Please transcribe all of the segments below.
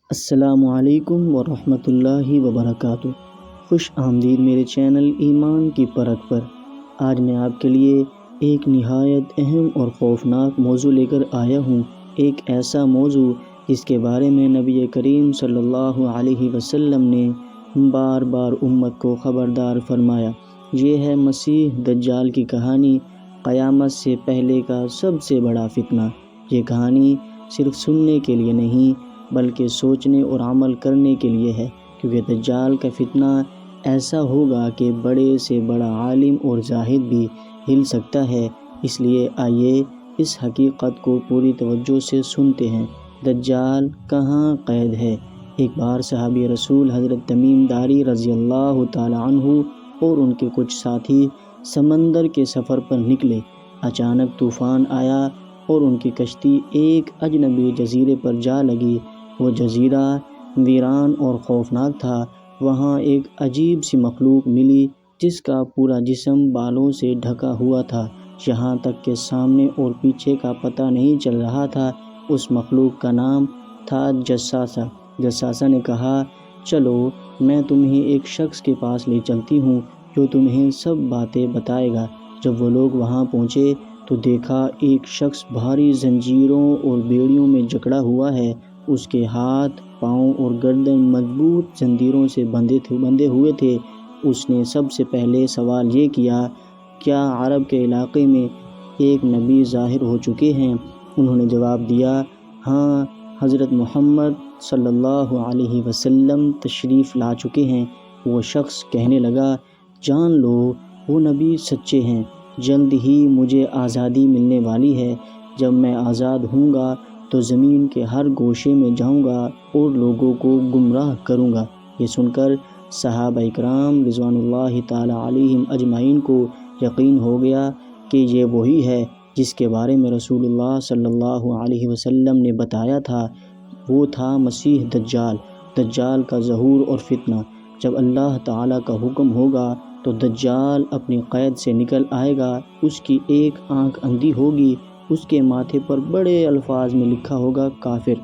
السلام علیکم ورحمۃ اللہ وبرکاتہ۔ خوش آمدید میرے چینل ایمان کی پرکھ پر۔ آج میں آپ کے لیے ایک نہایت اہم اور خوفناک موضوع لے کر آیا ہوں، ایک ایسا موضوع جس کے بارے میں نبی کریم صلی اللہ علیہ وسلم نے بار بار امت کو خبردار فرمایا۔ یہ ہے مسیح دجال کی کہانی، قیامت سے پہلے کا سب سے بڑا فتنہ۔ یہ کہانی صرف سننے کے لیے نہیں بلکہ سوچنے اور عمل کرنے کے لیے ہے، کیونکہ دجال کا فتنہ ایسا ہوگا کہ بڑے سے بڑا عالم اور زاہد بھی ہل سکتا ہے۔ اس لیے آئیے اس حقیقت کو پوری توجہ سے سنتے ہیں۔ دجال کہاں قید ہے؟ ایک بار صحابی رسول حضرت تمیم داری رضی اللہ تعالی عنہ اور ان کے کچھ ساتھی سمندر کے سفر پر نکلے۔ اچانک طوفان آیا اور ان کی کشتی ایک اجنبی جزیرے پر جا لگی۔ وہ جزیرہ ویران اور خوفناک تھا۔ وہاں ایک عجیب سی مخلوق ملی جس کا پورا جسم بالوں سے ڈھکا ہوا تھا، یہاں تک کہ سامنے اور پیچھے کا پتہ نہیں چل رہا تھا۔ اس مخلوق کا نام تھا جساسہ۔ جساسہ نے کہا، چلو میں تمہیں ایک شخص کے پاس لے چلتی ہوں جو تمہیں سب باتیں بتائے گا۔ جب وہ لوگ وہاں پہنچے تو دیکھا ایک شخص بھاری زنجیروں اور بیڑیوں میں جکڑا ہوا ہے۔ اس کے ہاتھ، پاؤں اور گردن مضبوط زنجیروں سے بندھے ہوئے تھے۔ اس نے سب سے پہلے سوال یہ کیا، کیا عرب کے علاقے میں ایک نبی ظاہر ہو چکے ہیں؟ انہوں نے جواب دیا، ہاں، حضرت محمد صلی اللہ علیہ وسلم تشریف لا چکے ہیں۔ وہ شخص کہنے لگا، جان لو وہ نبی سچے ہیں۔ جلد ہی مجھے آزادی ملنے والی ہے۔ جب میں آزاد ہوں گا تو زمین کے ہر گوشے میں جاؤں گا اور لوگوں کو گمراہ کروں گا۔ یہ سن کر صحابہ اکرام رضوان اللہ تعالی علیہم اجمعین کو یقین ہو گیا کہ یہ وہی ہے جس کے بارے میں رسول اللہ صلی اللہ علیہ وسلم نے بتایا تھا۔ وہ تھا مسیح دجال۔ دجال کا ظہور اور فتنہ۔ جب اللہ تعالیٰ کا حکم ہوگا تو دجال اپنی قید سے نکل آئے گا۔ اس کی ایک آنکھ اندھی ہوگی، اس کے ماتھے پر بڑے الفاظ میں لکھا ہوگا کافر۔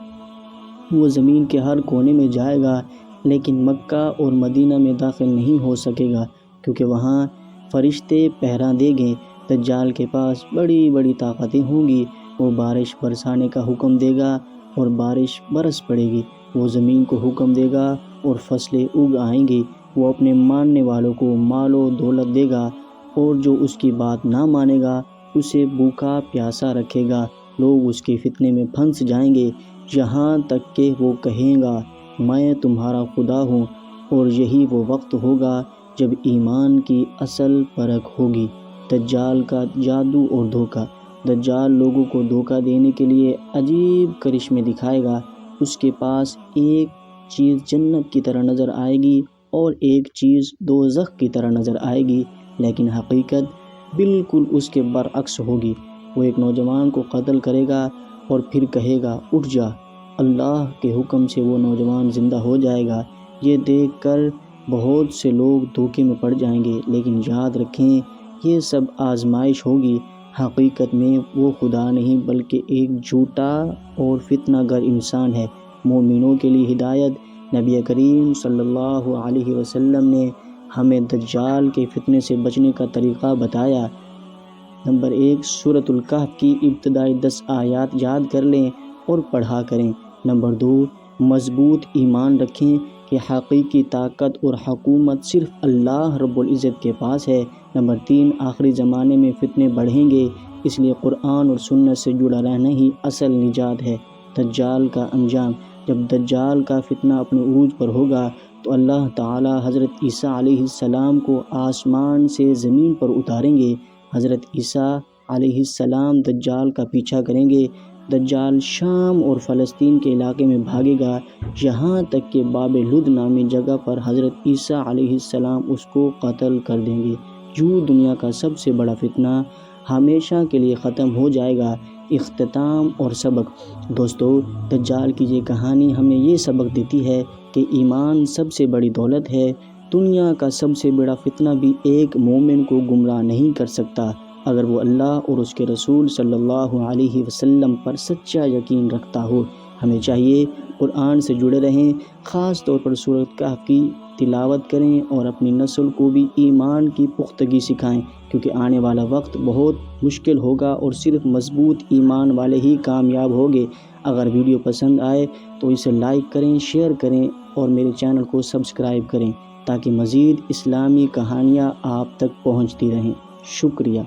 وہ زمین کے ہر کونے میں جائے گا لیکن مکہ اور مدینہ میں داخل نہیں ہو سکے گا، کیونکہ وہاں فرشتے پہرا دیں گے۔ دجال کے پاس بڑی بڑی طاقتیں ہوں گی۔ وہ بارش برسانے کا حکم دے گا اور بارش برس پڑے گی۔ وہ زمین کو حکم دے گا اور فصلیں اگ آئیں گی۔ وہ اپنے ماننے والوں کو مال و دولت دے گا اور جو اس کی بات نہ مانے گا اسے بھوکا پیاسا رکھے گا۔ لوگ اس کے فتنے میں پھنس جائیں گے، یہاں تک کہ وہ کہے گا، میں تمہارا خدا ہوں۔ اور یہی وہ وقت ہوگا جب ایمان کی اصل پرکھ ہوگی۔ دجال کا جادو اور دھوکہ۔ دجال لوگوں کو دھوکہ دینے کے لیے عجیب کرشمے دکھائے گا۔ اس کے پاس ایک چیز جنت کی طرح نظر آئے گی اور ایک چیز دوزخ کی طرح نظر آئے گی، لیکن حقیقت بالکل اس کے برعکس ہوگی۔ وہ ایک نوجوان کو قتل کرے گا اور پھر کہے گا، اٹھ جا۔ اللہ کے حکم سے وہ نوجوان زندہ ہو جائے گا۔ یہ دیکھ کر بہت سے لوگ دھوکے میں پڑ جائیں گے، لیکن یاد رکھیں یہ سب آزمائش ہوگی۔ حقیقت میں وہ خدا نہیں بلکہ ایک جھوٹا اور فتنہ گر انسان ہے۔ مومنوں کے لیے ہدایت۔ نبی کریم صلی اللہ علیہ وسلم نے ہمیں دجال کے فتنے سے بچنے کا طریقہ بتایا۔ نمبر 1، سورۃ الکہف کی ابتدائی 10 آیات یاد کر لیں اور پڑھا کریں۔ نمبر 2، مضبوط ایمان رکھیں کہ حقیقی طاقت اور حکومت صرف اللہ رب العزت کے پاس ہے۔ نمبر 3، آخری زمانے میں فتنے بڑھیں گے، اس لیے قرآن اور سنت سے جڑا رہنا ہی اصل نجات ہے۔ دجال کا انجام۔ جب دجال کا فتنہ اپنے عروج پر ہوگا تو اللہ تعالی حضرت عیسیٰ علیہ السلام کو آسمان سے زمین پر اتاریں گے۔ حضرت عیسیٰ علیہ السلام دجال کا پیچھا کریں گے۔ دجال شام اور فلسطین کے علاقے میں بھاگے گا، یہاں تک کہ باب لد نامی جگہ پر حضرت عیسیٰ علیہ السلام اس کو قتل کر دیں گے۔ یوں دنیا کا سب سے بڑا فتنہ ہمیشہ کے لیے ختم ہو جائے گا۔ اختتام اور سبق۔ دوستو، دجال کی یہ کہانی ہمیں یہ سبق دیتی ہے کہ ایمان سب سے بڑی دولت ہے۔ دنیا کا سب سے بڑا فتنہ بھی ایک مومن کو گمراہ نہیں کر سکتا اگر وہ اللہ اور اس کے رسول صلی اللہ علیہ وسلم پر سچا یقین رکھتا ہو۔ ہمیں چاہیے قرآن سے جڑے رہیں، خاص طور پر سورۃ کہف کی تلاوت کریں اور اپنی نسل کو بھی ایمان کی پختگی سکھائیں، کیونکہ آنے والا وقت بہت مشکل ہوگا اور صرف مضبوط ایمان والے ہی کامیاب ہوگے۔ اگر ویڈیو پسند آئے تو اسے لائک کریں، شیئر کریں اور میرے چینل کو سبسکرائب کریں تاکہ مزید اسلامی کہانیاں آپ تک پہنچتی رہیں۔ شکریہ۔